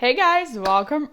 Hey guys, welcome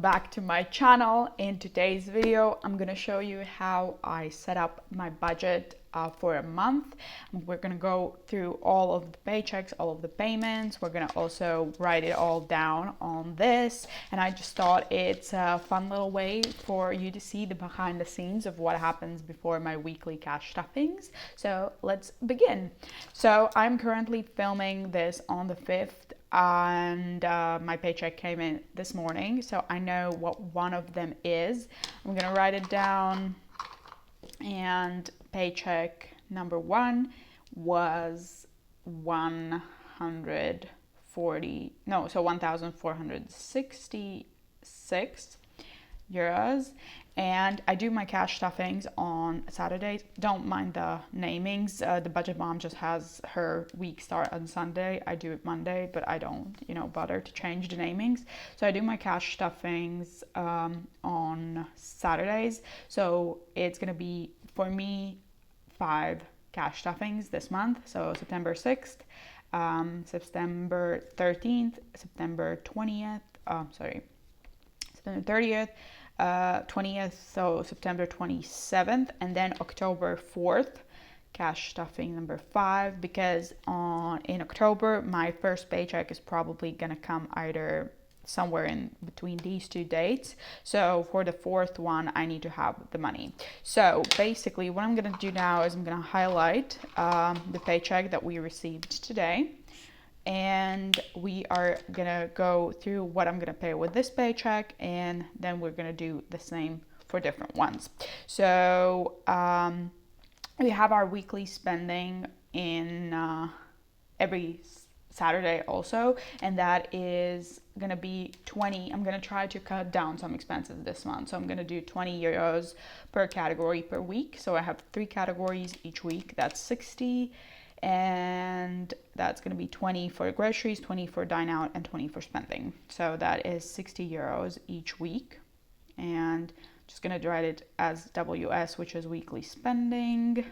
back to my channel. In today's video, I'm gonna show you how I set up my budget for a month. We're gonna go through all of the paychecks, all of the payments. We're gonna also write it all down on this. And I just thought it's a fun little way for you to see the behind the scenes of what happens before my weekly cash stuffings. So let's begin. So I'm currently filming this on the 5th and my paycheck came in this morning, so I know what one of them is. I'm gonna write it down, and paycheck number one was 1,466 euros. And I do my cash stuffings on Saturdays. Don't mind the namings. The budget mom just has her week start on Sunday. I do it Monday, but I don't, bother to change the namings. So I do my cash stuffings on Saturdays. So it's gonna be, for me, 5 cash stuffings this month. So September 6th, September 13th, September 20th, September 30th, 20th, so September 27th, and then October 4th, cash stuffing number 5, because in October my first paycheck is probably gonna come either somewhere in between these two dates. So for the 4th one, I need to have the money. So basically what I'm gonna do now is I'm gonna highlight the paycheck that we received today, and we are gonna go through what I'm gonna pay with this paycheck, and then we're gonna do the same for different ones. So we have our weekly spending in every Saturday also, and that is gonna be 20. I'm gonna try to cut down some expenses this month, so I'm gonna do 20 euros per category per week. So I have 3 categories each week, that's 60, and that's going to be 20 for groceries, 20 for dine out, and 20 for spending. So that is 60 euros each week. And just going to write it as WS, which is weekly spending.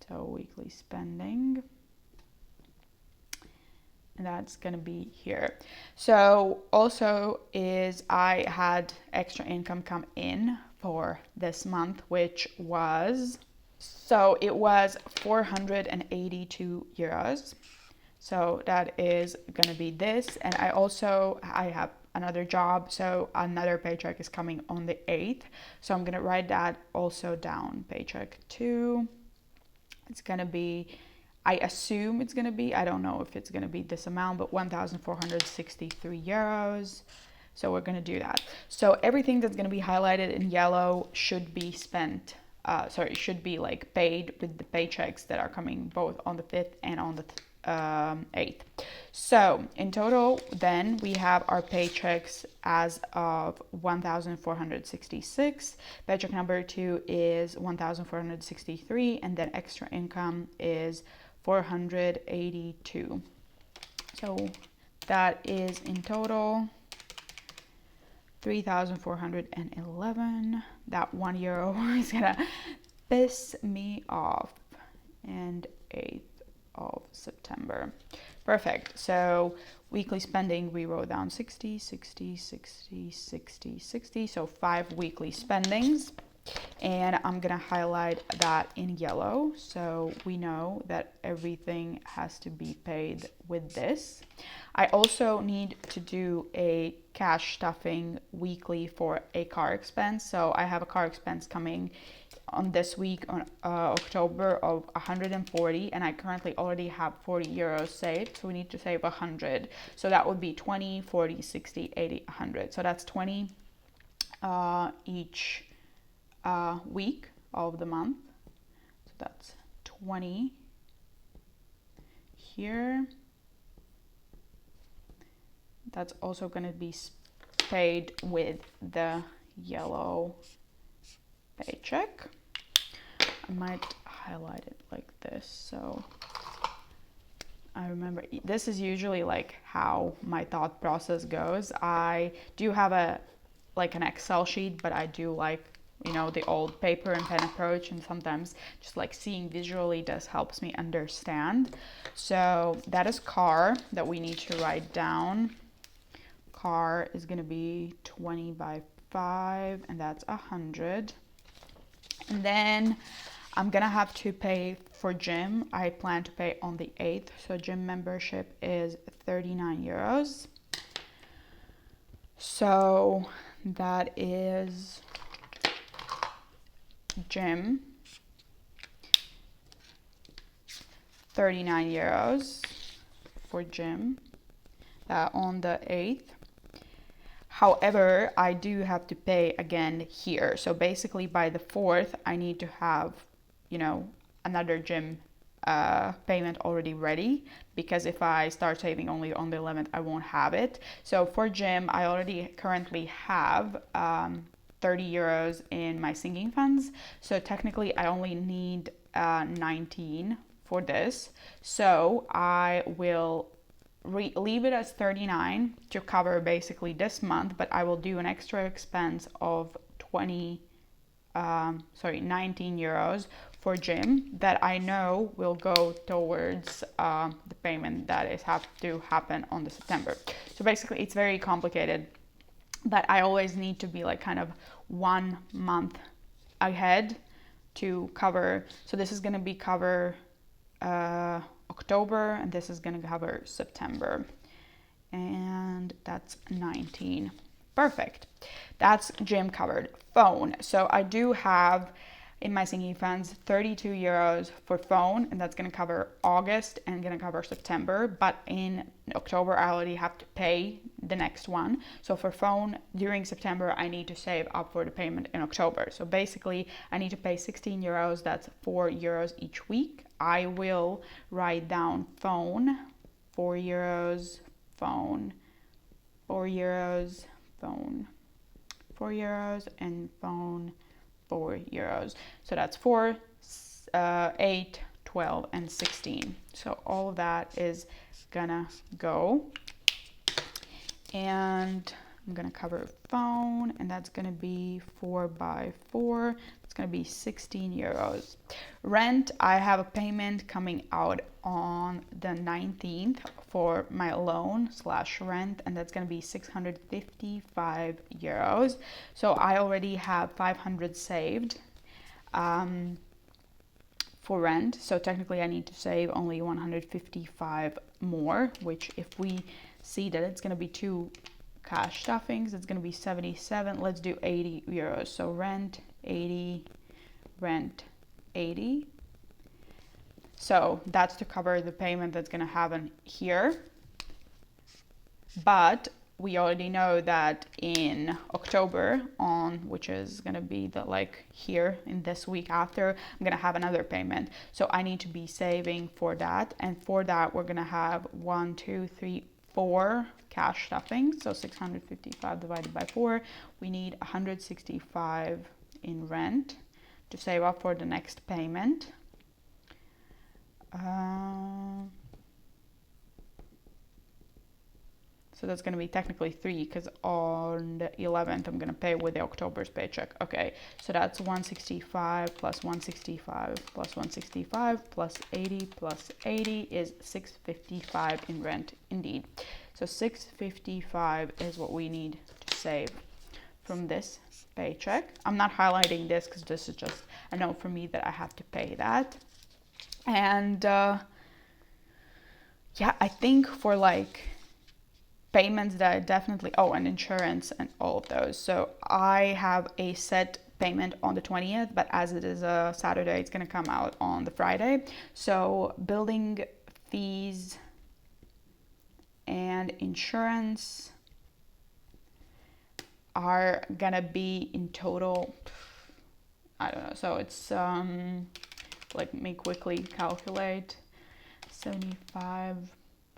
So weekly spending, and that's going to be here. So also is I had extra income come in for this month, which was, so it was 482 euros. So that is going to be this. And I have another job. So another paycheck is coming on the 8th. So I'm going to write that also down. Paycheck 2. It's going to be, I assume it's going to be, I don't know if it's going to be this amount, but 1,463 euros. So we're going to do that. So everything that's going to be highlighted in yellow should be spent. It should be like paid with the paychecks that are coming both on the 5th and on the 8th. So in total, then we have our paychecks as of 1,466. Paycheck number 2 is 1,463, and then extra income is 482. So that is in total 3,411. That €1 is gonna piss me off. And 8th of September. Perfect. So weekly spending, we wrote down 60, 60, 60, 60, 60. So 5 weekly spendings. And I'm gonna highlight that in yellow, so we know that everything has to be paid with this. I also need to do a cash stuffing weekly for a car expense. So I have a car expense coming on this week on October of 140, and I currently already have 40 euros saved, so we need to save 100. So that would be 20, 40, 60, 80, 100. So that's 20 each week of the month. So that's 20 here. That's also going to be paid with the yellow paycheck. I might highlight it like this, so I remember this is usually like how my thought process goes. I do have an Excel sheet, but I do like the old paper and pen approach, and sometimes just like seeing visually does helps me understand. So that is car that we need to write down. Car is going to be 20 by 5, and that's 100. And then I'm gonna have to pay for gym. I plan to pay on the 8th, so gym membership is 39 euros. So that is gym, 39 euros for gym, that on the 8th. However, I do have to pay again here. So basically by the 4th, I need to have, another gym payment already ready, because if I start saving only on the 11th, I won't have it. So for gym, I already currently have 30 euros in my sinking funds. So technically I only need 19 for this. So I will leave it as 39 to cover basically this month, but I will do an extra expense of 19 euros for gym that I know will go towards the payment that is have to happen on the September. So basically it's very complicated, but I always need to be like kind of 1 month ahead to cover. So this is going to be cover October, and this is going to cover September, and that's 19. Perfect. That's gym covered. Phone. So I do have in my sinking funds 32 euros for phone, and that's going to cover August and going to cover September, but in October I already have to pay the next one. So for phone during September I need to save up for the payment in October. So basically I need to pay 16 euros. That's 4 euros each week. I will write down phone 4 euros, phone 4 euros, phone 4 euros, and phone 4 euros. So that's 4, 8, 12, and 16. So all of that is gonna go. And I'm gonna cover phone, and that's gonna be 4 by 4. It's gonna be 16 euros. Rent, I have a payment coming out on the 19th for my loan / rent, and that's gonna be 655 euros. So I already have 500 saved for rent. So technically I need to save only 155 more, which if we see that it's gonna be 2 cash stuffings, it's gonna be 77. Let's do 80 euros. So rent 80, rent 80. So that's to cover the payment that's gonna happen here. But we already know that in October which is gonna be here in this week after, I'm gonna have another payment. So I need to be saving for that. And for that, we're gonna have 1, 2, 3, 4 cash stuffings. So 655 divided by 4. We need 165 in rent to save up for the next payment. So that's going to be technically 3, because on the 11th I'm going to pay with the October's paycheck. Okay, so that's 165 plus 165 plus 165 plus 80 plus 80 is 655 in rent indeed. So 655 is what we need to save from this paycheck. I'm not highlighting this because this is just a note for me that I have to pay that. And yeah, I think for payments that I definitely, and insurance and all of those. So I have a set payment on the 20th, but as it is a Saturday, it's going to come out on the Friday. So building fees and insurance are gonna be in total, I don't know, so it's let me quickly calculate, 75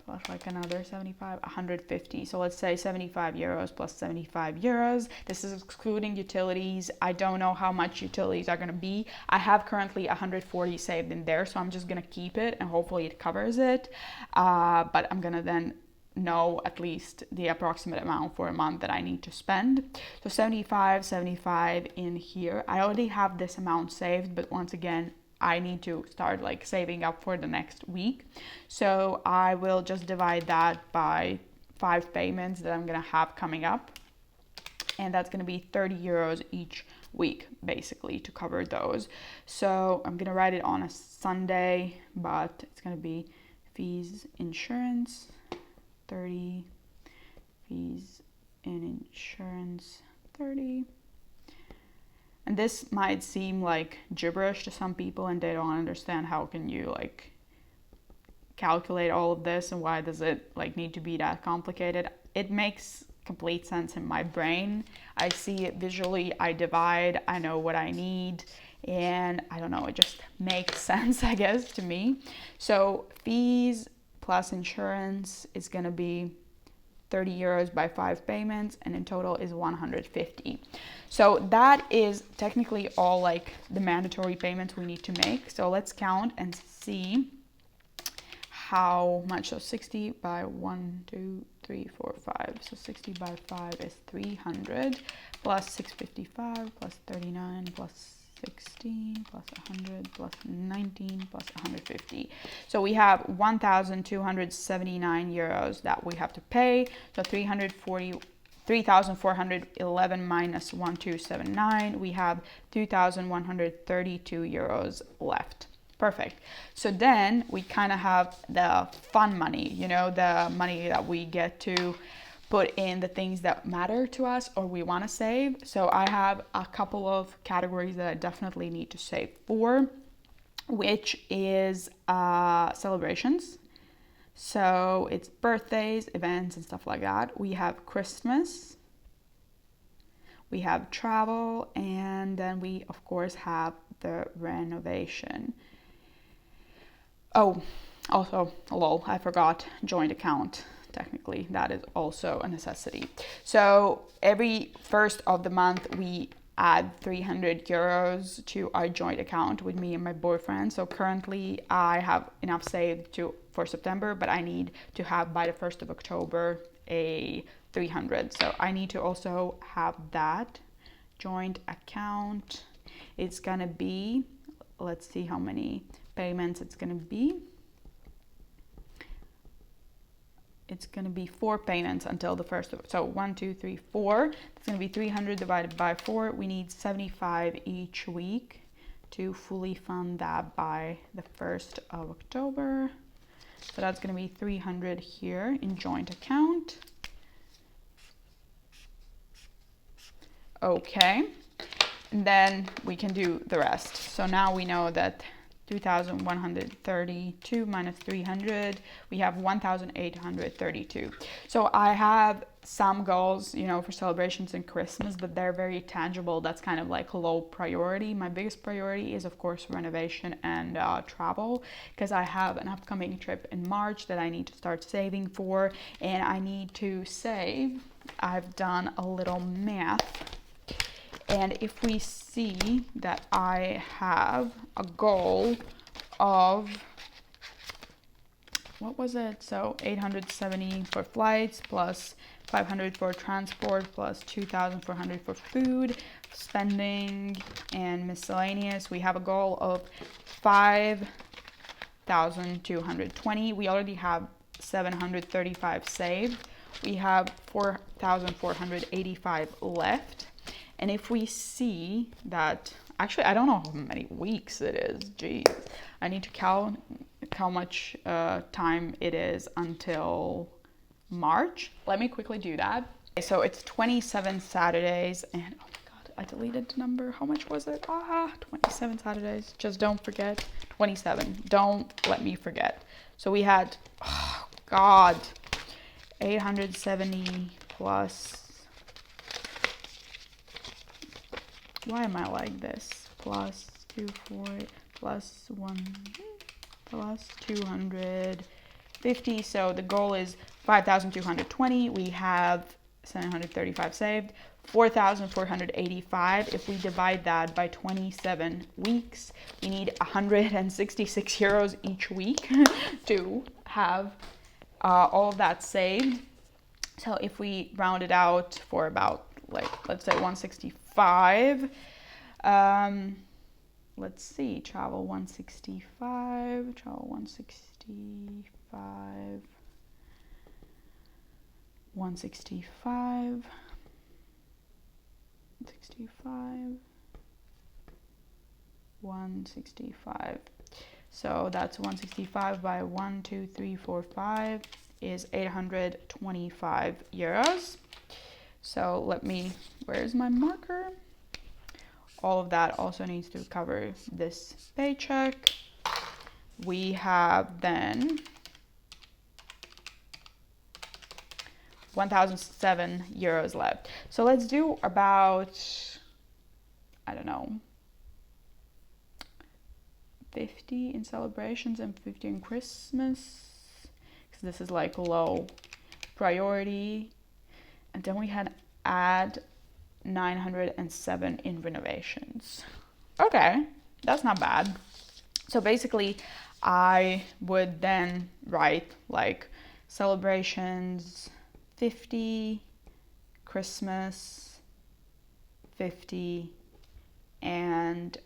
plus another 75, 150. So let's say 75 euros plus 75 euros. This is excluding utilities. I don't know how much utilities are going to be. I have currently 140 saved in there, so I'm just going to keep it and hopefully it covers it. But I'm going to then know at least the approximate amount for a month that I need to spend. So 75 in here. I already have this amount saved, but once again, I need to start like saving up for the next week. So I will just divide that by 5 payments that I'm gonna have coming up. And that's gonna be 30 euros each week, basically, to cover those. So I'm gonna write it on a Sunday, but it's gonna be fees, insurance, 30, fees and insurance, 30. And this might seem like gibberish to some people and they don't understand how can you like calculate all of this and why does it like need to be that complicated. It makes complete sense in my brain. I see it visually, I divide, I know what I need, and I don't know, it just makes sense, I guess, to me. So fees plus insurance is gonna be 30 euros by 5 payments, and in total is 150. So that is technically all like the mandatory payments we need to make. So let's count and see how much. So 60 by 1, 2, 3, 4, 5. So 60 by 5 is 300 plus 655 plus 39 plus 16 plus 100 plus 19 plus 150. So we have 1,279 euros that we have to pay. So 3,411 minus 1,279, we have 2,132 euros left. Perfect. So then we kind of have the fun money, you know, the money that we get to put in the things that matter to us or we want to save. So I have a couple of categories that I definitely need to save for, which is celebrations. So it's birthdays, events, and stuff like that. We have Christmas, we have travel, and then we, of course, have the renovation. Oh, also, lol, I forgot joint account. Technically, that is also a necessity. So every first of the month, we add 300 euros to our joint account with me and my boyfriend. So currently, I have enough saved for September, but I need to have by the 1st of October a 300. So I need to also have that joint account. It's gonna be, let's see how many payments it's gonna be. It's going to be 4 payments until the 1st of, so 1, 2, 3, 4. It's going to be 300 divided by 4. We need 75 each week to fully fund that by the 1st of October. So that's going to be 300 here in joint account. Okay. And then we can do the rest. So now we know that 2,132 minus 300, we have 1,832. So I have some goals, you know, for celebrations and Christmas, but they're very tangible. That's kind of like low priority. My biggest priority is, of course, renovation and travel, because I have an upcoming trip in March that I need to start saving for, and I need to save. I've done a little math. And if we see that I have a goal of, what was it? So 870 for flights, plus 500 for transport, plus 2,400 for food, spending, and miscellaneous. We have a goal of 5,220. We already have 735 saved. We have 4,485 left. And if we see that, actually, I don't know how many weeks it is. Geez, I need to count how much time it is until March. Let me quickly do that. Okay, so it's 27 Saturdays, and oh my God, I deleted the number. How much was it? 27 Saturdays. Just don't forget. 27. Don't let me forget. So we had, oh God, 870 plus. Why am I like this? Plus 240 plus 1 plus 250. So the goal is 5,220. We have 735 saved. 4,485. If we divide that by 27 weeks, we need 166 euros each week to have all of that saved. So if we round it out for about, like, let's say 165, let's see, travel 165, 165, 165. So that's 165 by 1, 2, 3, 4, 5 is 825 euros. So where's my marker? All of that also needs to cover this paycheck. We have then 1,007 euros left. So let's do about, I don't know, 50 in celebrations and 50 in Christmas, because this is like low priority. And then we had add 907 in renovations. Okay, that's not bad. So basically I would then write like celebrations 50, Christmas 50, and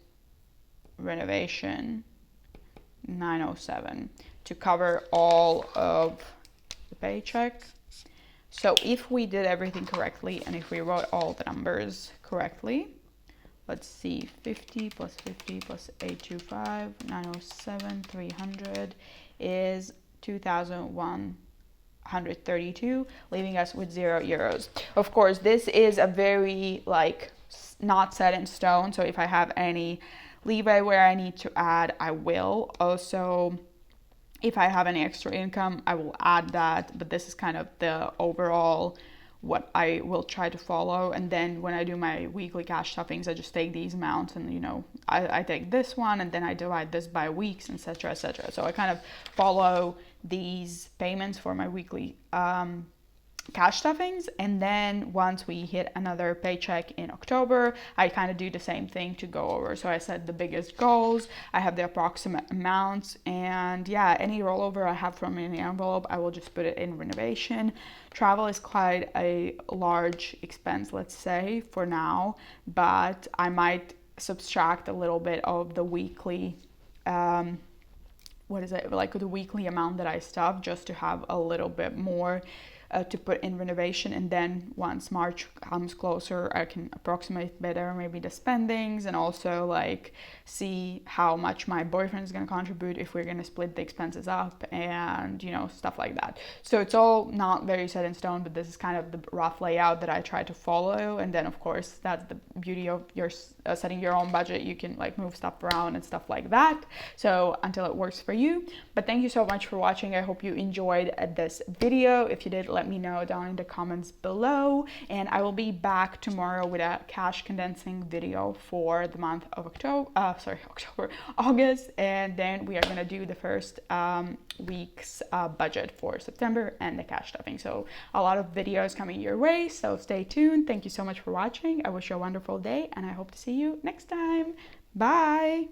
renovation 907 to cover all of the paycheck. So if we did everything correctly and if we wrote all the numbers correctly, let's see, 50 plus 50 plus 825, 907, 300 is 2,132, leaving us with 0 euros. Of course, this is a very like not set in stone. So if I have any leeway where I need to add, I will. Also, if I have any extra income, I will add that, but this is kind of the overall what I will try to follow. And then when I do my weekly cash stuffings, I just take these amounts and, you know, I take this one and then I divide this by weeks, etc., etc. So I kind of follow these payments for my weekly cash stuffings. And then once we hit another paycheck in October, I kind of do the same thing to go over. So I set the biggest goals, I have the approximate amounts, and yeah, any rollover I have from any envelope, I will just put it in renovation. Travel is quite a large expense, let's say, for now, but I might subtract a little bit of the weekly the weekly amount that I stuff, just to have a little bit more to put in renovation. And then once March comes closer, I can approximate better maybe the spendings, and also like see how much my boyfriend is going to contribute, if we're going to split the expenses up, and you know, stuff like that. So it's all not very set in stone, but this is kind of the rough layout that I try to follow. And then of course, that's the beauty of your setting your own budget. You can like move stuff around and stuff like that, so until it works for you. But thank you so much for watching. I hope you enjoyed this video. If you did, let me know down in the comments below, and I will be back tomorrow with a cash condensing video for the month of August, and then we are going to do the first week's budget for September and the cash stuffing. So a lot of videos coming your way, so stay tuned. Thank you so much for watching. I wish you a wonderful day, and I hope to see you next time. Bye.